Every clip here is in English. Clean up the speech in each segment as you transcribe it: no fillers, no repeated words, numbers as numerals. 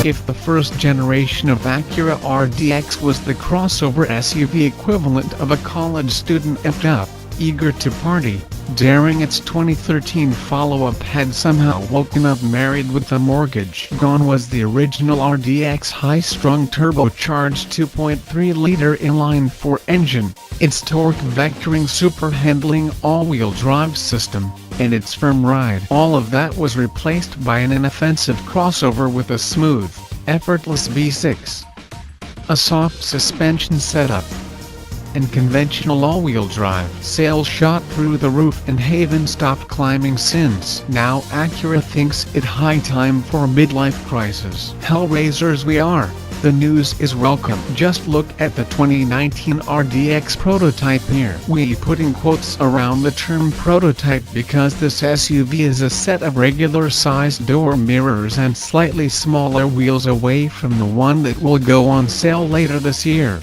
If the first generation of Acura RDX was the crossover SUV equivalent of a college student amped up, eager to party, daring its 2013 follow-up had somehow woken up married with a mortgage. Gone was the original RDX high-strung turbocharged 2.3-liter inline-4 engine, its torque vectoring super handling all-wheel drive system, and its firm ride. All of that was replaced by an inoffensive crossover with a smooth, effortless V6, a soft suspension setup, and conventional all-wheel drive. Sales shot through the roof and haven't stopped climbing since. Now Acura thinks it high time for a midlife crisis. Hellraisers we are. The news is welcome. Just look at the 2019 RDX prototype here. We putting quotes around the term prototype because this SUV is a set of regular sized door mirrors and slightly smaller wheels away from the one that will go on sale later this year.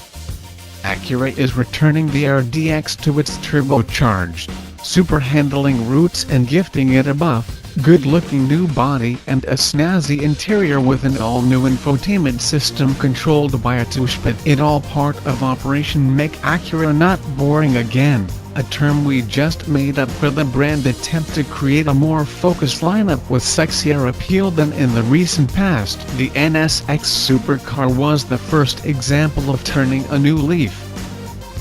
Acura is returning the RDX to its turbocharged, super handling roots and gifting it a buff, good-looking new body and a snazzy interior with an all-new infotainment system controlled by a touchpad. It all part of Operation Make Acura Not Boring Again, a term we just made up for the brand attempt to create a more focused lineup with sexier appeal than in the recent past. The NSX supercar was the first example of turning a new leaf.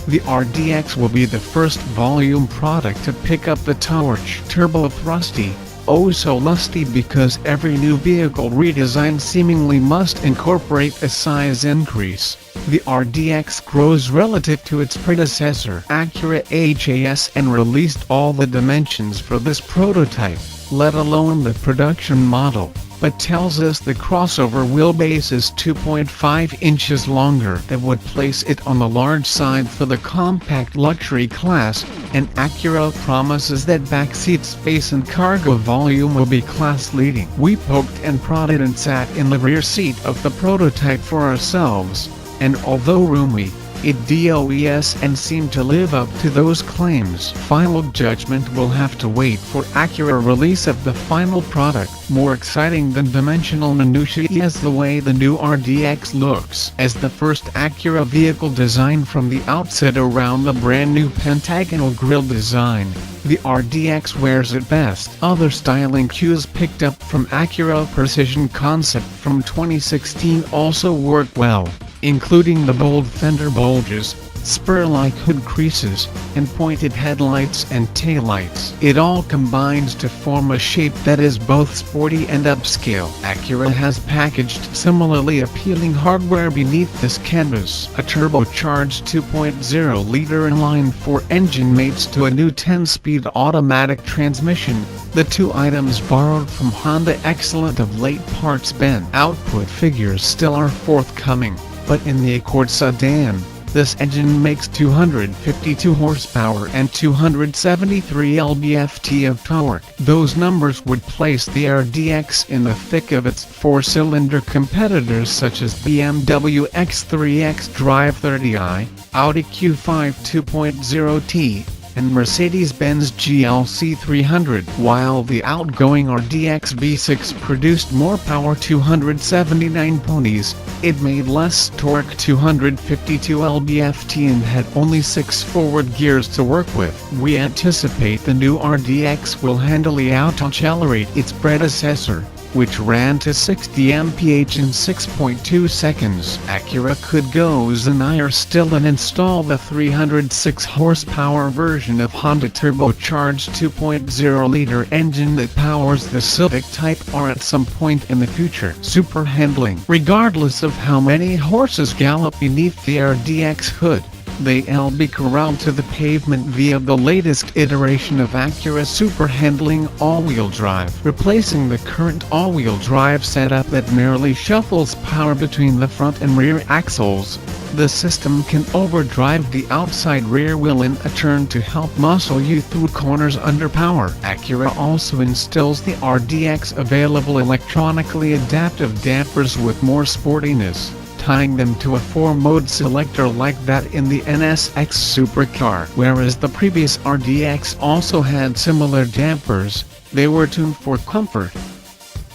The RDX will be the first volume product to pick up the torch. Turbo thrusty, oh so lusty because every new vehicle redesign seemingly must incorporate a size increase. The RDX grows relative to its predecessor Acura HAS and released all the dimensions for this prototype, let alone the production model, but tells us the crossover wheelbase is 2.5 inches longer. That would place it on the large side for the compact luxury class, and Acura promises that backseat space and cargo volume will be class-leading. We poked and prodded and sat in the rear seat of the prototype for ourselves, and although roomy, it does and seemed to live up to those claims. Final judgment will have to wait for Acura release of the final product. More exciting than dimensional minutiae is the way the new RDX looks. As the first Acura vehicle designed from the outset around the brand new pentagonal grille design, the RDX wears it best. Other styling cues picked up from Acura Precision Concept from 2016 also work well, including the bold fender bulges, spur-like hood creases, and pointed headlights and taillights. It all combines to form a shape that is both sporty and upscale. Acura has packaged similarly appealing hardware beneath this canvas. A turbocharged 2.0-liter inline-4 engine mates to a new 10-speed automatic transmission, the two items borrowed from Honda excellent of late parts bin. Output figures still are forthcoming, but in the Accord sedan, this engine makes 252 horsepower and 273 lb-ft of torque. Those numbers would place the RDX in the thick of its four-cylinder competitors such as BMW X3 xDrive 30i, Audi Q5 2.0T, and Mercedes-Benz GLC 300. While the outgoing RDX V6 produced more power 279 ponies, it made less torque 252 lb-ft and had only 6 forward gears to work with. We anticipate the new RDX will handily out-accelerate its predecessor, which ran to 60 mph in 6.2 seconds. Acura could go Xanair still and install the 306 horsepower version of Honda turbocharged 2.0-liter engine that powers the Civic Type R at some point in the future. Super handling. Regardless of how many horses gallop beneath the RDX hood, they'll be corralled to the pavement via the latest iteration of Acura Super Handling all-wheel drive. Replacing the current all-wheel drive setup that merely shuffles power between the front and rear axles, the system can overdrive the outside rear wheel in a turn to help muscle you through corners under power. Acura also instills the RDX available electronically adaptive dampers with more sportiness, tying them to a 4-mode selector like that in the NSX supercar. Whereas the previous RDX also had similar dampers, they were tuned for comfort.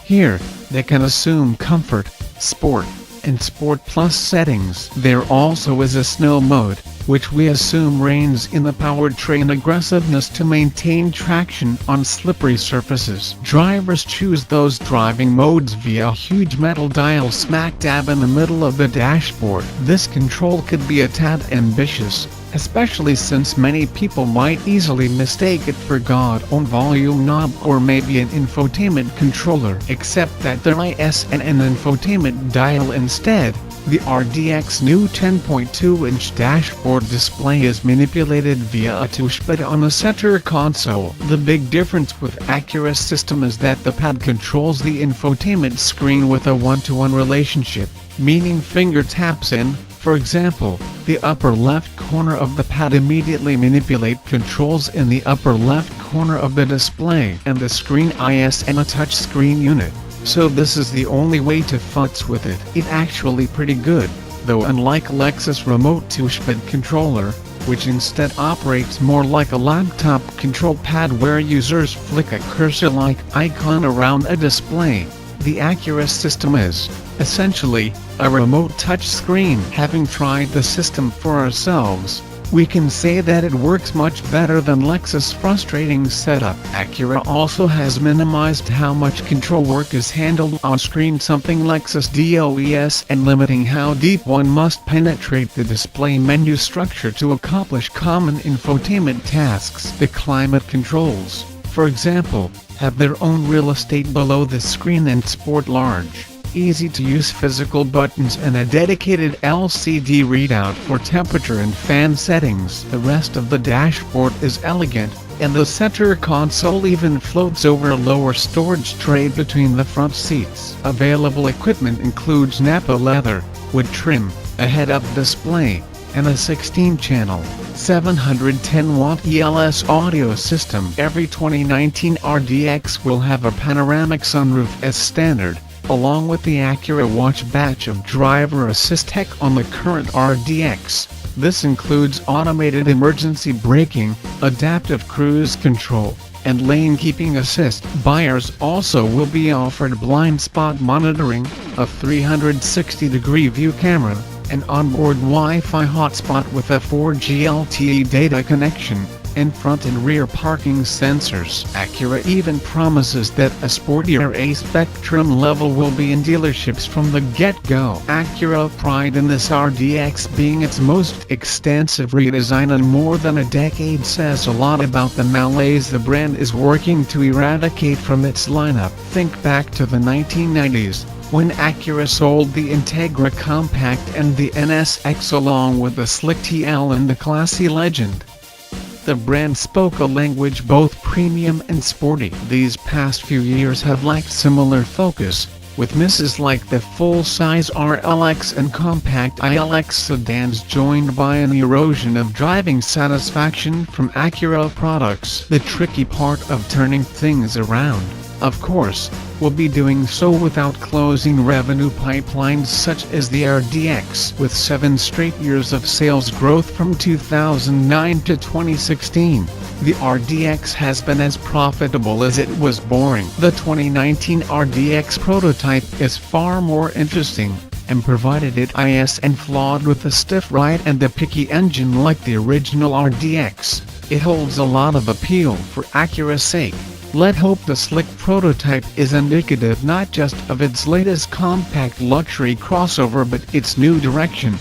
Here, they can assume comfort, Sport, and Sport Plus settings. There also is a snow mode, which we assume reigns in the powertrain aggressiveness to maintain traction on slippery surfaces. Drivers choose those driving modes via a huge metal dial smack dab in the middle of the dashboard. This control could be a tad ambitious, especially since many people might easily mistake it for God-owned volume knob or maybe an infotainment controller, except that there is an infotainment dial instead. The RDX new 10.2-inch dashboard display is manipulated via a touchpad on the center console. The big difference with Acura's system is that the pad controls the infotainment screen with a one-to-one relationship, meaning finger taps in, for example, the upper left corner of the pad immediately manipulate controls in the upper left corner of the display, and the screen is in a touch screen unit. So this is the only way to futz with it. It's actually pretty good, though unlike Lexus remote touchpad controller, which instead operates more like a laptop control pad where users flick a cursor-like icon around a display, the Acura system is, essentially, a remote touch screen. Having tried the system for ourselves, we can say that it works much better than Lexus' frustrating setup. Acura also has minimized how much control work is handled on screen, something Lexus does, and limiting how deep one must penetrate the display menu structure to accomplish common infotainment tasks. The climate controls, for example, have their own real estate below the screen and sport large, easy-to-use physical buttons and a dedicated LCD readout for temperature and fan settings. The rest of the dashboard is elegant, and the center console even floats over a lower storage tray between the front seats. Available equipment includes Nappa leather, wood trim, a head-up display, and a 16-channel, 710-watt ELS audio system. Every 2019 RDX will have a panoramic sunroof as standard, along with the Acura Watch batch of driver assist tech on the current RDX. This includes automated emergency braking, adaptive cruise control, and lane keeping assist. Buyers also will be offered blind spot monitoring, a 360-degree view camera, an onboard Wi-Fi hotspot with a 4G LTE data connection, and front and rear parking sensors. Acura even promises that a sportier A-Spectrum level will be in dealerships from the get-go. Acura pride in this RDX being its most extensive redesign in more than a decade says a lot about the malaise the brand is working to eradicate from its lineup. Think back to the 1990s, when Acura sold the Integra Compact and the NSX along with the slick TL and the classy Legend. The brand spoke a language both premium and sporty. These past few years have lacked similar focus, with misses like the full-size RLX and compact ILX sedans joined by an erosion of driving satisfaction from Acura products. The tricky part of turning things around, of course, will be doing so without closing revenue pipelines such as the RDX. With 7 straight years of sales growth from 2009 to 2016, the RDX has been as profitable as it was boring. The 2019 RDX prototype is far more interesting, and provided it is flawed with a stiff ride and a picky engine like the original RDX, it holds a lot of appeal for Acura's sake. Let's hope the slick prototype is indicative not just of its latest compact luxury crossover but its new direction.